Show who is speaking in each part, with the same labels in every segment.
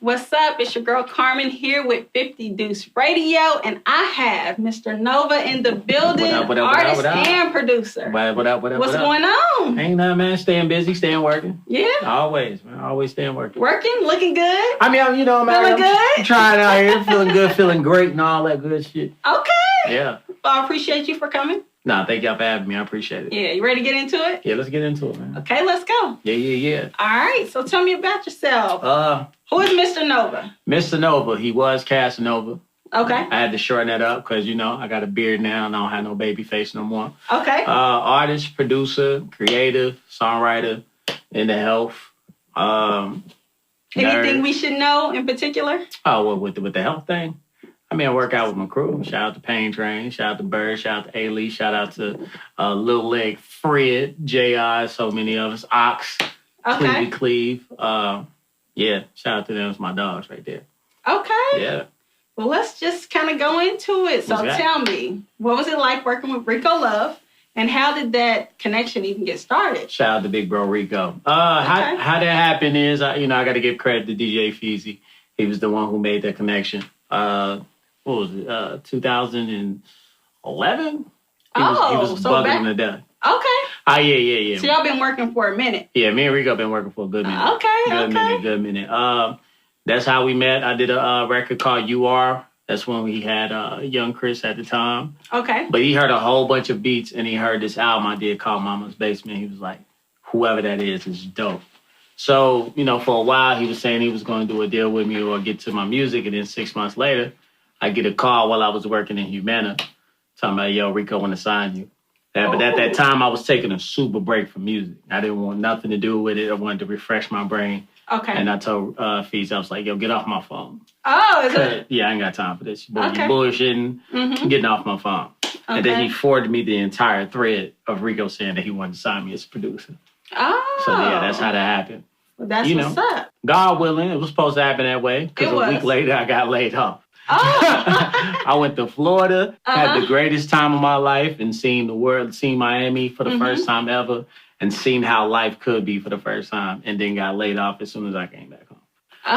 Speaker 1: What's up? It's your girl Carmen here with 50 Deuce Radio, and I have Mr. Nova in the building, artist and producer.
Speaker 2: What up?
Speaker 1: What's going on?
Speaker 2: Ain't nothing, man. Staying busy, staying working.
Speaker 1: Yeah.
Speaker 2: Always, man. Always staying working.
Speaker 1: Working, looking good.
Speaker 2: I mean, you know, man.
Speaker 1: Feeling good?
Speaker 2: I'm trying out here, feeling good, feeling great, and all that good shit.
Speaker 1: Okay.
Speaker 2: Yeah.
Speaker 1: Well, I appreciate you for coming.
Speaker 2: Nah, thank y'all for having me. I appreciate it.
Speaker 1: Yeah, you ready to get into it?
Speaker 2: Yeah, let's get into it, man.
Speaker 1: Okay, let's go.
Speaker 2: Yeah.
Speaker 1: All right, so tell me about yourself. Who is Mr. Nova?
Speaker 2: Mr. Nova, he was Casanova.
Speaker 1: Okay.
Speaker 2: I had to shorten that up because, you know, I got a beard now and I don't have no baby face no more.
Speaker 1: Okay.
Speaker 2: Artist, producer, creative, songwriter, into health.
Speaker 1: Anything we should know in particular?
Speaker 2: Oh, well, with the health thing? I mean, I work out with my crew. Shout out to Pain Train. Shout out to Bird. Shout out to A-Lee. Shout out to Lil Leg, Fred, J.I., so many of us. Ox,
Speaker 1: Okay.
Speaker 2: Cleve. Yeah, shout out to them. It's my dogs right there.
Speaker 1: Okay.
Speaker 2: Yeah.
Speaker 1: Well, let's just kind of go into it. So tell me, what was it like working with Rico Love, and how did that connection even get started?
Speaker 2: Shout out to big bro Rico. How that happened is, I got to give credit to DJ Feezy. He was the one who made that connection. What was it? 2011? He was
Speaker 1: so
Speaker 2: bugging to death.
Speaker 1: Okay.
Speaker 2: Yeah.
Speaker 1: So y'all been working for a minute.
Speaker 2: Yeah, me and Rico been working for a good minute. Good minute. That's how we met. I did a record called You Are. That's when we had young Chris at the time.
Speaker 1: Okay.
Speaker 2: But he heard a whole bunch of beats, and he heard this album I did called Mama's Basement. He was like, whoever that is dope. So, you know, for a while, he was saying he was going to do a deal with me or get to my music. And then 6 months later, I get a call while I was working in Humana talking about, yo, Rico want to sign you. But at that time, I was taking a super break from music. I didn't want nothing to do with it. I wanted to refresh my brain.
Speaker 1: Okay.
Speaker 2: And I told Fees, I was like, yo, get off my phone.
Speaker 1: Oh, is it?
Speaker 2: Yeah, I ain't got time for this. You
Speaker 1: Okay.
Speaker 2: bullshitting, getting off my phone.
Speaker 1: Okay.
Speaker 2: And then he forwarded me the entire thread of Rico saying that he wanted to sign me as a producer.
Speaker 1: Oh.
Speaker 2: So, yeah, that's how that happened.
Speaker 1: Well, that's what's up.
Speaker 2: God willing, it was supposed to happen that way. Because a week later, I got laid off.
Speaker 1: Oh.
Speaker 2: I went to Florida, had the greatest time of my life, and seen the world, seen Miami for the first time ever, and seen how life could be for the first time, and then got laid off as soon as I came back home.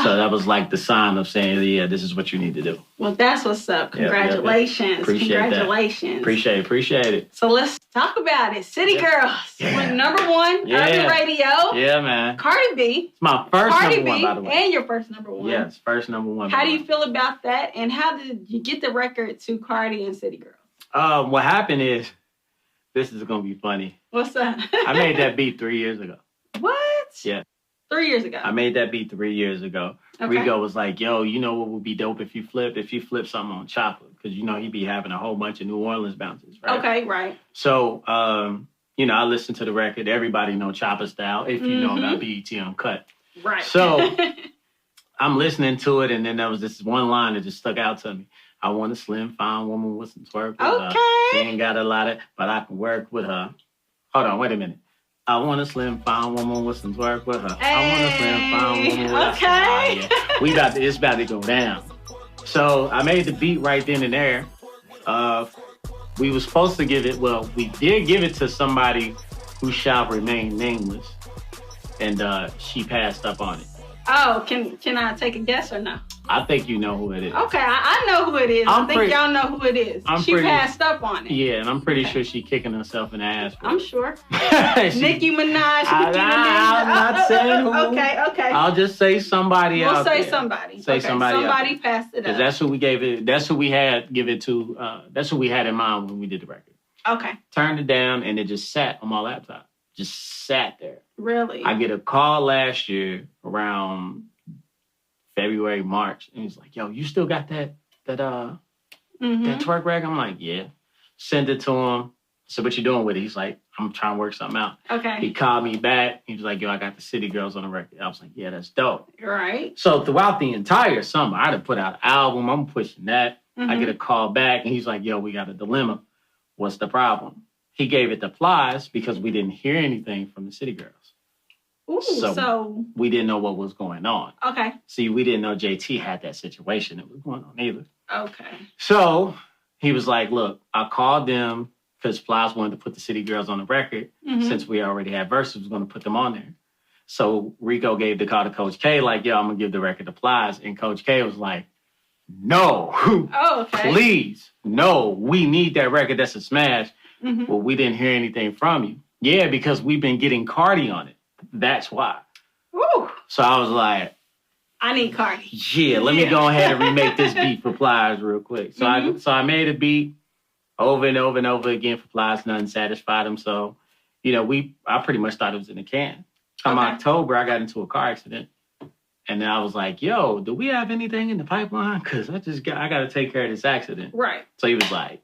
Speaker 2: So that was like the sign of saying, yeah, this is what you need to do.
Speaker 1: Well, that's what's up. Congratulations.
Speaker 2: Yep. Congratulations. Appreciate it.
Speaker 1: So let's talk about it. City Girls. Went number one, Urban Radio.
Speaker 2: Yeah, man.
Speaker 1: Cardi B.
Speaker 2: It's my first number one, by the way.
Speaker 1: And your first number one.
Speaker 2: Yes, first number one.
Speaker 1: How do you feel about that? And how did you get the record to Cardi and City Girls?
Speaker 2: What happened is, this is going to be funny.
Speaker 1: What's that?
Speaker 2: I made that beat 3 years ago.
Speaker 1: What?
Speaker 2: Yeah.
Speaker 1: 3 years ago.
Speaker 2: I made that beat 3 years ago. Okay. Rico was like, yo, you know what would be dope if you flip something on Chopper? Because, you know, he'd be having a whole bunch of New Orleans bounces, right?
Speaker 1: Okay, right.
Speaker 2: So, you know, I listened to the record. Everybody know Chopper style if you know about BET Uncut.
Speaker 1: Right.
Speaker 2: So, I'm listening to it, and then there was this one line that just stuck out to me. I want a slim, fine woman with some twerk with her. She ain't got a lot of, but I can work with her. Hold on, wait a minute. I want a slim, fine woman with some twerk with her. I want a slim, fine woman with her. It's about to go down. So I made the beat right then and there. We were supposed to give it, we did give it to somebody who shall remain nameless. And she passed up on it.
Speaker 1: Oh, can I take a guess or no?
Speaker 2: I think you know who it is.
Speaker 1: Okay, I know who it is. I think y'all know who it is. She passed up on it.
Speaker 2: Yeah, and I'm pretty sure she kicking herself in the ass.
Speaker 1: I'm sure. Nicki Minaj.
Speaker 2: I'm not saying who.
Speaker 1: Okay.
Speaker 2: I'll just say somebody else.
Speaker 1: We'll say somebody. Somebody passed it up.
Speaker 2: Because that's who we gave it. That's who we had give it to. That's who we had in mind when we did the record.
Speaker 1: Okay.
Speaker 2: Turned it down, and it just sat on my laptop. Just sat there.
Speaker 1: Really?
Speaker 2: I get a call last year around February, March, and he's like, yo, you still got that TWERK record? I'm like, yeah. Send it to him. I said, what you doing with it? He's like, I'm trying to work something out.
Speaker 1: Okay.
Speaker 2: He called me back. He was like, yo, I got the City Girls on the record. I was like, yeah, that's dope.
Speaker 1: Right.
Speaker 2: So throughout the entire summer, I'd have put out an album. I'm pushing that. I get a call back, and he's like, yo, we got a dilemma. What's the problem? He gave it to Plies because we didn't hear anything from the City Girls.
Speaker 1: Ooh, so
Speaker 2: we didn't know what was going on.
Speaker 1: Okay.
Speaker 2: See, we didn't know JT had that situation that was going on either.
Speaker 1: Okay.
Speaker 2: So he was like, look, I called them because Plies wanted to put the City Girls on the record since we already had verses, was going to put them on there. So Rico gave the call to Coach K, like, yo, I'm going to give the record to Plies. And Coach K was like, no, please, no, we need that record. That's a smash. Well, we didn't hear anything from you. Yeah, because we've been getting Cardi on it. That's why.
Speaker 1: Woo.
Speaker 2: So I was like,
Speaker 1: I need Cardi.
Speaker 2: Yeah, let me go ahead and remake this beat for Plies real quick. So I made a beat over and over and over again for Plies. Nothing satisfied him. So, I pretty much thought it was in the can. Come October, I got into a car accident. And then I was like, yo, do we have anything in the pipeline? Because I got to take care of this accident.
Speaker 1: Right.
Speaker 2: So he was like,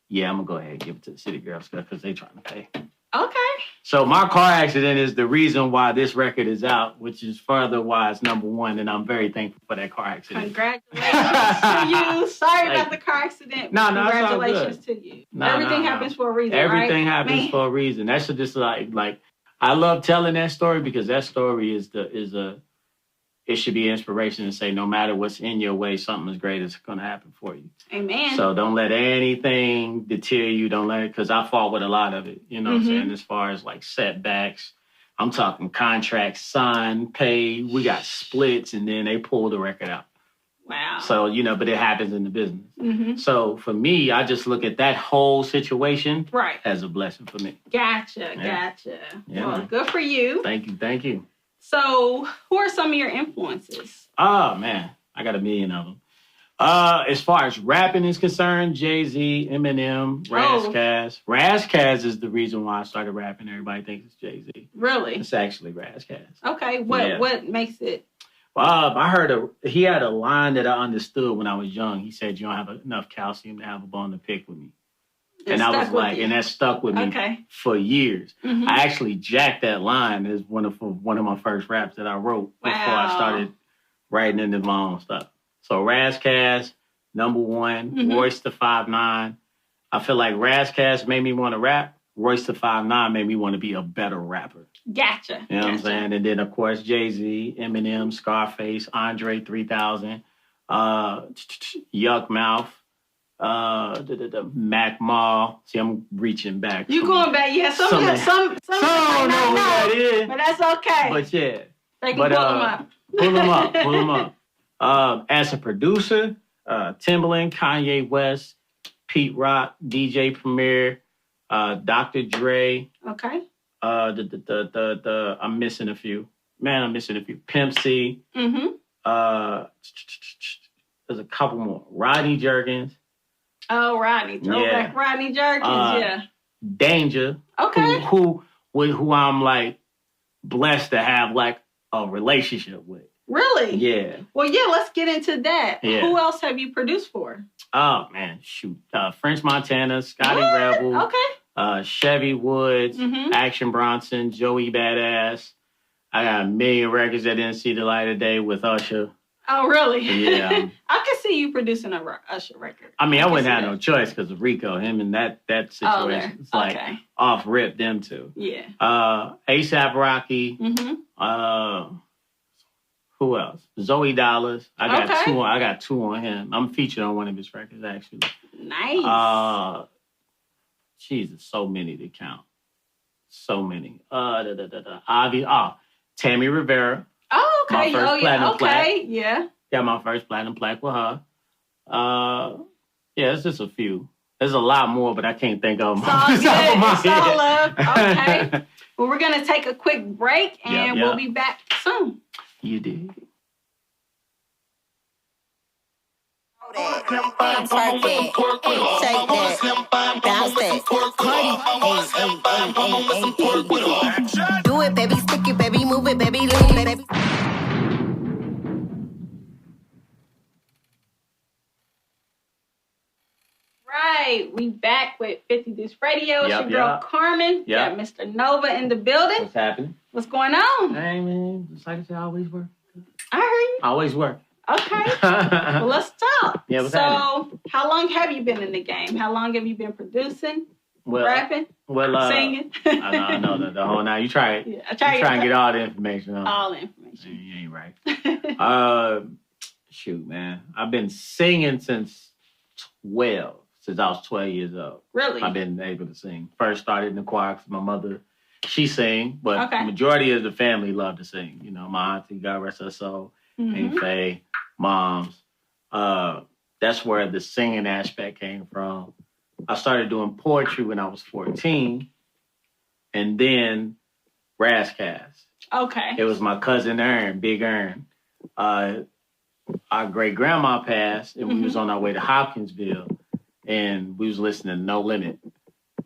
Speaker 2: yeah, I'm going to go ahead and give it to the City Girls because they trying to pay.
Speaker 1: Okay.
Speaker 2: So my car accident is the reason why this record is out, which is further why it's number one. And I'm very thankful for that car accident.
Speaker 1: Congratulations to you. Sorry about the car accident.
Speaker 2: No,
Speaker 1: congratulations to you. Everything happens for a reason,
Speaker 2: Everything happens for a reason. That's just like I love telling that story because that story it should be inspiration to say no matter what's in your way, something is great is going to happen for you.
Speaker 1: Amen.
Speaker 2: So don't let anything deter you. Don't let it, because I fought with a lot of it, you know what I'm saying? As far as like setbacks, I'm talking contracts, signed, paid. We got splits and then they pulled the record out.
Speaker 1: Wow.
Speaker 2: So, but it happens in the business. So for me, I just look at that whole situation as a blessing for me.
Speaker 1: Gotcha. Yeah. Well, good for you.
Speaker 2: Thank you.
Speaker 1: So, who are some of your influences?
Speaker 2: Oh, man. I got a million of them. As far as rapping is concerned, Jay-Z, Eminem, Razzcast. Razzcast is the reason why I started rapping. Everybody thinks it's Jay-Z.
Speaker 1: Really?
Speaker 2: It's actually Razzcast.
Speaker 1: Okay. What makes it?
Speaker 2: I heard he had a line that I understood when I was young. He said, you don't have enough calcium to have a bone to pick with me. And I was like, and that stuck with me for years. I actually jacked that line as one of my first raps that I wrote before I started writing into my own stuff. So Razzcast, number one, Royce the 5'9". I feel like Razzcast made me want to rap. Royce the 5'9" made me want to be a better rapper.
Speaker 1: Gotcha.
Speaker 2: You know what I'm saying? And then, of course, Jay-Z, Eminem, Scarface, Andre 3000, Yuck Mouth. Mac Mall. See, I'm reaching back.
Speaker 1: You going back? Yeah, some I don't know who that is, but that's okay.
Speaker 2: But yeah,
Speaker 1: they can
Speaker 2: pull them up. As a producer, Timbaland, Kanye West, Pete Rock, DJ Premier, Dr. Dre.
Speaker 1: Okay.
Speaker 2: I'm missing a few. Pimp C. There's a couple more. Rodney Jerkins.
Speaker 1: Oh, Rodney. Throwback Rodney Jerkins,
Speaker 2: Danger.
Speaker 1: Okay.
Speaker 2: Who I'm like blessed to have like a relationship with.
Speaker 1: Really?
Speaker 2: Yeah.
Speaker 1: Well, yeah, let's get into that.
Speaker 2: Yeah.
Speaker 1: Who else have you produced for?
Speaker 2: Oh, man, shoot. French Montana, Scotty Rebel.
Speaker 1: Okay.
Speaker 2: Chevy Woods, Action Bronson, Joey Badass. I got a million records that didn't see the light of day with Usher.
Speaker 1: Oh, really?
Speaker 2: Yeah.
Speaker 1: I could see you producing a Usher record.
Speaker 2: I mean, I wouldn't have no choice because of Rico. Him and that situation. It's like off rip them two.
Speaker 1: Yeah.
Speaker 2: ASAP Rocky. Who else? Zoe Dollars. I got two on him. I'm featured on one of his records actually.
Speaker 1: Nice.
Speaker 2: Jesus, so many to count. So many. Tammy Rivera.
Speaker 1: Oh, okay.
Speaker 2: Plaque.
Speaker 1: Yeah.
Speaker 2: Got my first platinum plaque with her. It's just a few. There's a lot more, but I can't think of them.
Speaker 1: It's all love. Okay. Well, we're going to take a quick break, and we'll be back soon.
Speaker 2: You did.
Speaker 3: Twerk it, shake that, bounce that, Cardi, do it, baby, stick it, baby, move it, baby, lean, baby.
Speaker 1: Right, we back with 50 Deuce Radio. It's your girl Carmen. Got Mr. Nova in the building.
Speaker 2: What's happening?
Speaker 1: What's going on?
Speaker 2: Hey, man, just like I said, I always work.
Speaker 1: I heard you.
Speaker 2: Always work.
Speaker 1: Okay. Well, let's talk.
Speaker 2: Yeah, what's happening?
Speaker 1: How long have you been in the game? How long have you been producing, rapping, singing?
Speaker 2: I know the whole night. You try it.
Speaker 1: Yeah, I try
Speaker 2: and get all the information.
Speaker 1: All the information.
Speaker 2: You ain't right. Shoot, man. I've been singing since I was 12 years old.
Speaker 1: Really?
Speaker 2: I've been able to sing. First started in the choir because my mother she sing, but the majority of the family love to sing. You know, my auntie, God rest her soul, Aunt Faye, moms. That's where the singing aspect came from. I started doing poetry when I was 14, and then Razzcast.
Speaker 1: Okay.
Speaker 2: It was my cousin Ern, Big Ern. Our great-grandma passed, and we was on our way to Hopkinsville, and we was listening to No Limit.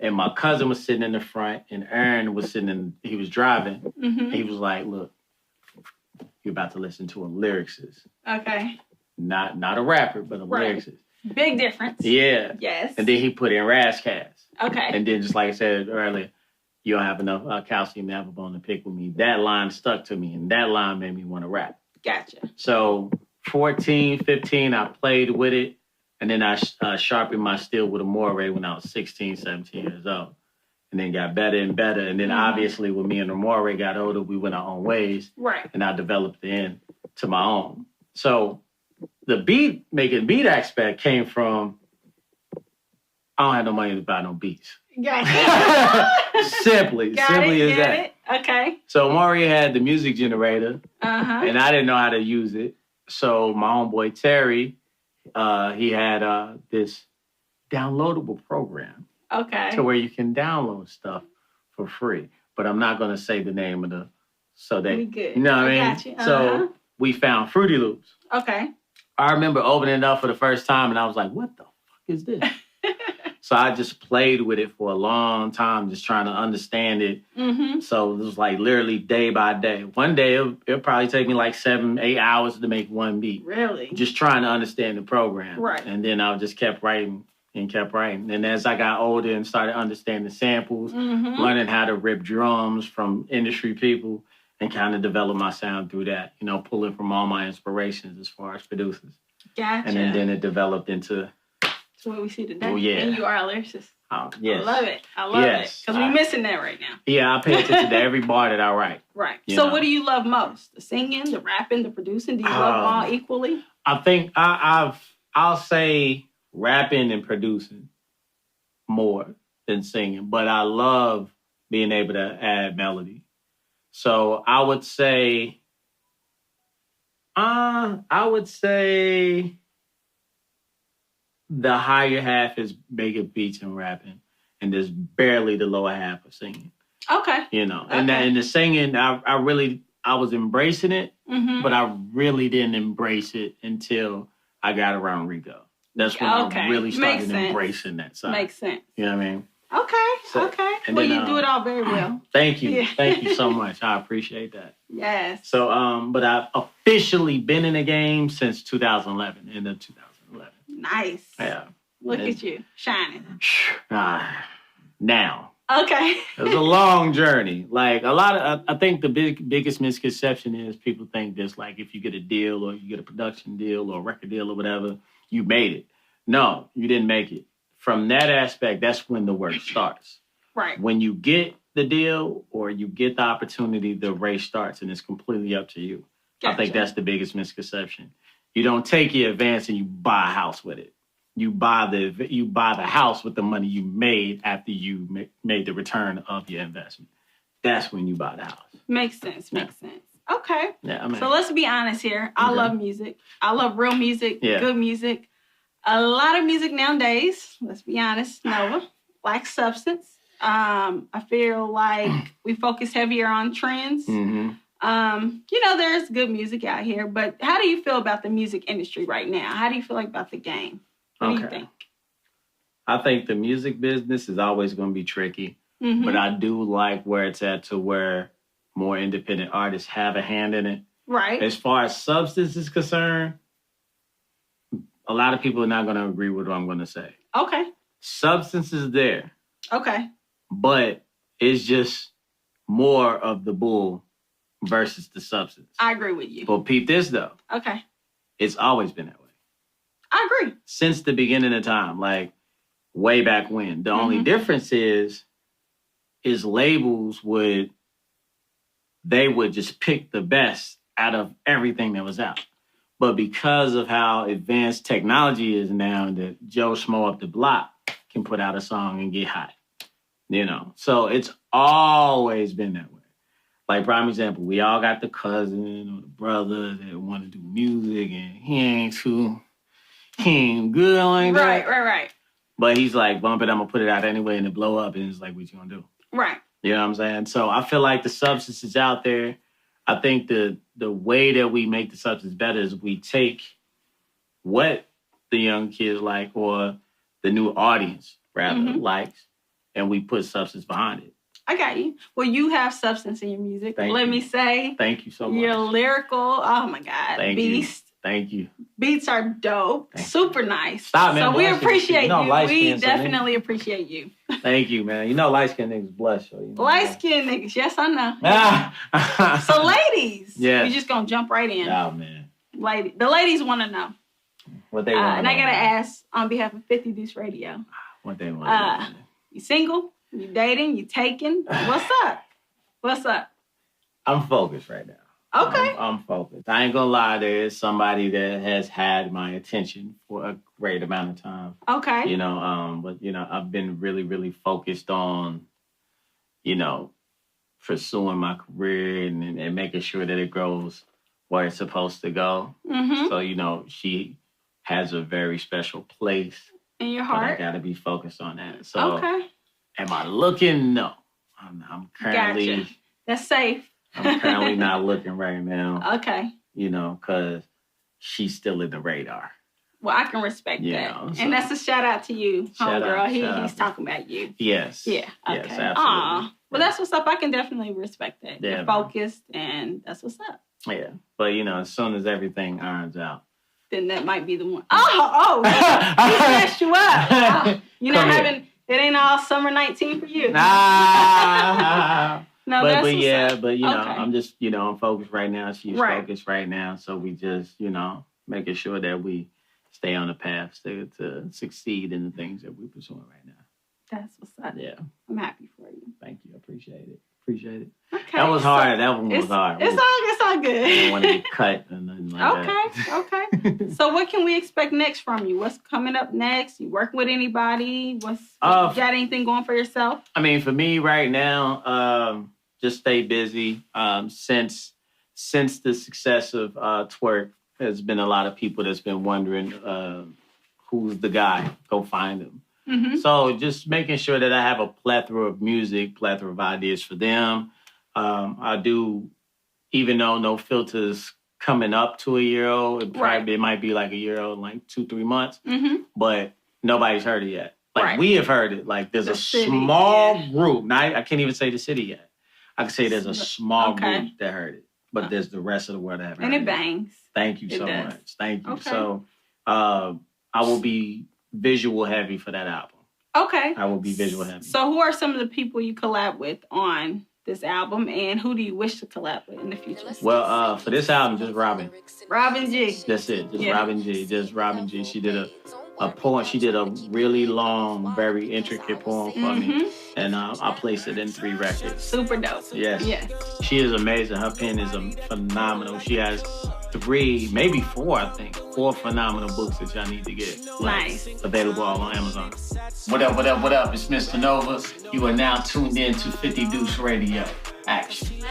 Speaker 2: And my cousin was sitting in the front, and Ern was he was driving. And he was like, look, you're about to listen to a lyricist.
Speaker 1: Okay.
Speaker 2: Not a rapper, but a lyricist.
Speaker 1: Big difference.
Speaker 2: Yeah.
Speaker 1: Yes.
Speaker 2: And then he put in Razzcast.
Speaker 1: Okay.
Speaker 2: And then, just like I said earlier, you don't have enough calcium to have a bone to pick with me. That line stuck to me, and that line made me want to rap.
Speaker 1: Gotcha.
Speaker 2: So 14, 15, I played with it. And then I sharpened my steel with a moire when I was 16, 17 years old. And then got better and better. And then obviously when me and the moire got older, we went our own ways.
Speaker 1: Right.
Speaker 2: And I developed the end to my own. So the making beat aspect came from, I don't have no money to buy no beats.
Speaker 1: Gotcha.
Speaker 2: Simply as that.
Speaker 1: It. Okay.
Speaker 2: So Maury had the music generator.
Speaker 1: And
Speaker 2: I didn't know how to use it. So my homeboy Terry, he had this downloadable program.
Speaker 1: Okay.
Speaker 2: To where you can download stuff for free. But I'm not going to say the name of
Speaker 1: we good.
Speaker 2: You know what I mean?
Speaker 1: Got you.
Speaker 2: So we found Fruity Loops.
Speaker 1: Okay.
Speaker 2: I remember opening it up for the first time and I was like, what the fuck is this? So I just played with it for a long time, just trying to understand it. So it was like literally day by day. One day, it'll probably take me like 7-8 hours to make one beat.
Speaker 1: Really?
Speaker 2: Just trying to understand the program.
Speaker 1: Right.
Speaker 2: And then I just kept writing and kept writing. And as I got older and started understanding samples, learning how to rip drums from industry people, and kind of develop my sound through that, you know, pulling from all my inspirations as far as producers.
Speaker 1: Gotcha.
Speaker 2: And then it developed into...
Speaker 1: That's what we see today.
Speaker 2: Oh, yeah.
Speaker 1: And you are a lyricist.
Speaker 2: Oh, yes.
Speaker 1: I love it. Because we're missing that right now.
Speaker 2: Yeah, I pay attention to every bar that I write.
Speaker 1: Right. So what do you love most? The singing, the rapping, the producing? Do you love them all equally?
Speaker 2: I think I'll say rapping and producing more than singing. But I love being able to add melody. So I would say the higher half is making beats and rapping, and there's barely the lower half of singing.
Speaker 1: Okay.
Speaker 2: You know, and the singing, I was embracing it, but I really didn't embrace it until I got around Rico. That's when I really started embracing that side.
Speaker 1: Makes sense.
Speaker 2: You know what I mean?
Speaker 1: Okay. Well, you do it all very well.
Speaker 2: Thank you. Yeah. Thank you so much. I appreciate that.
Speaker 1: Yes.
Speaker 2: So, but I've officially been in the game since 2011, in the 2011.
Speaker 1: Nice.
Speaker 2: Yeah.
Speaker 1: Look at you, shining.
Speaker 2: Now.
Speaker 1: Okay.
Speaker 2: It was a long journey. Like I think the biggest misconception is people think this, like if you get a deal or you get a production deal or a record deal or whatever, you made it. No, you didn't make it. From that aspect, that's when the work starts.
Speaker 1: Right.
Speaker 2: When you get the deal or you get the opportunity, the race starts and it's completely up to you. Gotcha. I think that's the biggest misconception. You don't take your advance and you buy a house with it. You buy the house with the money you made after you made the return of your investment. That's when you buy the house.
Speaker 1: Makes sense. Okay.
Speaker 2: Yeah, I mean,
Speaker 1: so let's be honest here. I love music. I love real music, good music. A lot of music nowadays, let's be honest, Nova, lacks substance. I feel like we focus heavier on trends. There's good music out here, but how do you feel about the music industry right now? How do you feel like about the game? What do you think?
Speaker 2: I think the music business is always going to be tricky, but I do like where it's at to where more independent artists have a hand in it.
Speaker 1: Right.
Speaker 2: As far as substance is concerned, a lot of people are not going to agree with what I'm going to say.
Speaker 1: Okay.
Speaker 2: Substance is there.
Speaker 1: Okay.
Speaker 2: But it's just more of the bull versus the substance.
Speaker 1: I agree with you.
Speaker 2: But peep this, though.
Speaker 1: Okay.
Speaker 2: It's always been that way.
Speaker 1: I agree.
Speaker 2: Since the beginning of time, like way back when. The only difference is labels would just pick the best out of everything that was out. But because of how advanced technology is now, that Joe Schmo up the block can put out a song and get hot. You know, so it's always been that way. Like, prime example, we all got the cousin or the brother that want to do music and he ain't good like that.
Speaker 1: Right.
Speaker 2: But he's like, bump it, I'm going to put it out anyway and it blow up. And it's like, what you going to do?
Speaker 1: Right.
Speaker 2: You know what I'm saying? So I feel like the substance is out there. I think the way that we make the substance better is we take what the young kids like or the new audience, rather, likes, and we put substance behind it.
Speaker 1: I got you. Well, you have substance in your music. Let me say.
Speaker 2: Thank you so much.
Speaker 1: You're lyrical. Oh, my God. Beast.
Speaker 2: Thank you.
Speaker 1: Beats are dope. Super nice.
Speaker 2: Stop, man.
Speaker 1: So we appreciate you. We definitely appreciate you.
Speaker 2: Thank you, man. You know light-skinned niggas blush. You know
Speaker 1: light-skinned niggas. Yes, I know. So ladies. Yeah. We're just going to jump right in.
Speaker 2: Oh, man.
Speaker 1: The ladies want to know.
Speaker 2: What they want to know.
Speaker 1: And I got to ask on behalf of 50 Deuce Radio.
Speaker 2: What they want to know.
Speaker 1: You single? You dating? You taking? What's up?
Speaker 2: I'm focused right now.
Speaker 1: Okay.
Speaker 2: I'm focused. I ain't gonna lie, there is somebody that has had my attention for a great amount of time.
Speaker 1: Okay.
Speaker 2: You know, but you know, I've been really, really focused on, you know, pursuing my career and making sure that it grows where it's supposed to go. Mm-hmm. So, you know, she has a very special place
Speaker 1: in your heart.
Speaker 2: But I gotta be focused on that. So, am I looking? No, I'm currently.
Speaker 1: Gotcha. That's safe.
Speaker 2: I'm currently not looking right now.
Speaker 1: Okay.
Speaker 2: You know, because she's still in the radar.
Speaker 1: Well, I can respect that. Know, so. And that's a shout out to you, homegirl. He's talking about you.
Speaker 2: Yes.
Speaker 1: Yeah. Okay.
Speaker 2: Yes, absolutely.
Speaker 1: Well, that's what's up. I can definitely respect that. Yeah, you're focused, and that's what's up.
Speaker 2: Yeah. But, you know, as soon as everything irons out.
Speaker 1: Then that might be the one. Oh, he messed you up. You're not having, it ain't all summer 19 for you.
Speaker 2: Nah.
Speaker 1: No,
Speaker 2: but you know, I'm just, you know, I'm focused right now. She's focused right now. So we just, you know, making sure that we stay on the path to succeed in the things that we're pursuing right now.
Speaker 1: That's what's up.
Speaker 2: Yeah.
Speaker 1: I'm happy for you.
Speaker 2: Thank you. I appreciate it. Okay. That was hard. That one was hard.
Speaker 1: It's all good.
Speaker 2: I didn't want to get cut and nothing like
Speaker 1: that. Okay. So what can we expect next from you? What's coming up next? You working with anybody? You got anything going for yourself?
Speaker 2: I mean, for me right now, just stay busy. Since the success of TWERK, there's been a lot of people that's been wondering who's the guy. Go find him. Mm-hmm. So just making sure that I have a plethora of music, plethora of ideas for them. I do, even though No Filter's coming up to a year old, it might be like a year old in like 2-3 months, but nobody's heard it yet. Like we have heard it. Like there's a small group. Now I can't even say the city yet. I can say there's a small group that heard it, but there's the rest of the world that haven't heard it.
Speaker 1: And it bangs.
Speaker 2: Thank you so much. Thank you. Okay. So I will be visual heavy for that album.
Speaker 1: Okay.
Speaker 2: I will be visual heavy.
Speaker 1: So who are some of the people you collab with on this album, and who do you wish to collab with in the future?
Speaker 2: Well, for this album, just Robin.
Speaker 1: Robin G.
Speaker 2: That's it. Just Robin G. Just Robin G. She did a poem. She did a really long, very intricate poem for me, and I placed it in 3 records.
Speaker 1: Super dope.
Speaker 2: Yes. Yeah. She is amazing. Her pen is phenomenal. She has 3, maybe 4, I think. 4 phenomenal books that y'all need to get.
Speaker 1: Nice.
Speaker 2: Available all on Amazon. What up? It's Mr. Nova. You are now tuned in to 50 Deuce Radio. Action.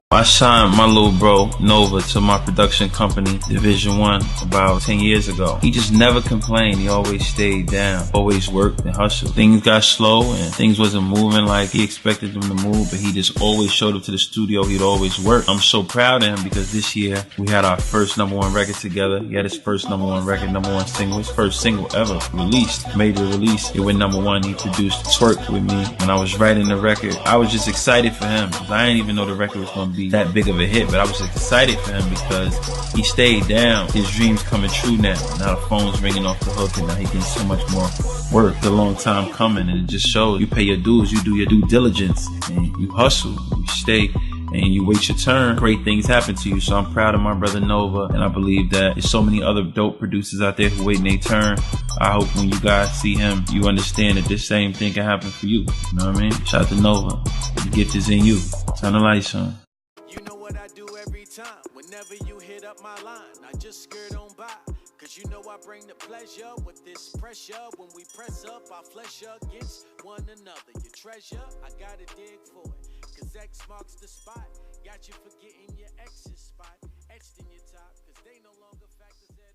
Speaker 4: I signed my little bro, Nova, to my production company, Division 1, about 10 years ago. He just never complained. He always stayed down, always worked and hustled. Things got slow and things wasn't moving like he expected them to move, but he just always showed up to the studio. He'd always work. I'm so proud of him because this year we had our first #1 record together. He had his first #1 record, #1 single, his first single ever released, major release. It went #1. He produced TWERK with me. When I was writing the record, I was just excited for him because I didn't even know the record was going to be that big of a hit, but I was excited for him because he stayed down. His dreams coming true now. Now the phone's ringing off the hook and now he getting so much more work. It's a long time coming and it just shows you pay your dues, you do your due diligence and you hustle, you stay and you wait your turn. Great things happen to you. So I'm proud of my brother Nova, and I believe that there's so many other dope producers out there who waiting their turn. I hope when you guys see him, you understand that this same thing can happen for you. You know what I mean? Shout out to Nova. The gift is in you. Turn the lights on. You know what I do every time. Whenever you hit
Speaker 5: up my line, I just skirt on by. Cause you know I bring the pleasure with this pressure. When we press up, our flesh against one another. Your treasure, I gotta dig for it. Cause X marks the spot. Got you forgetting your ex's spot. Etched in your top, cause they no longer factors at all.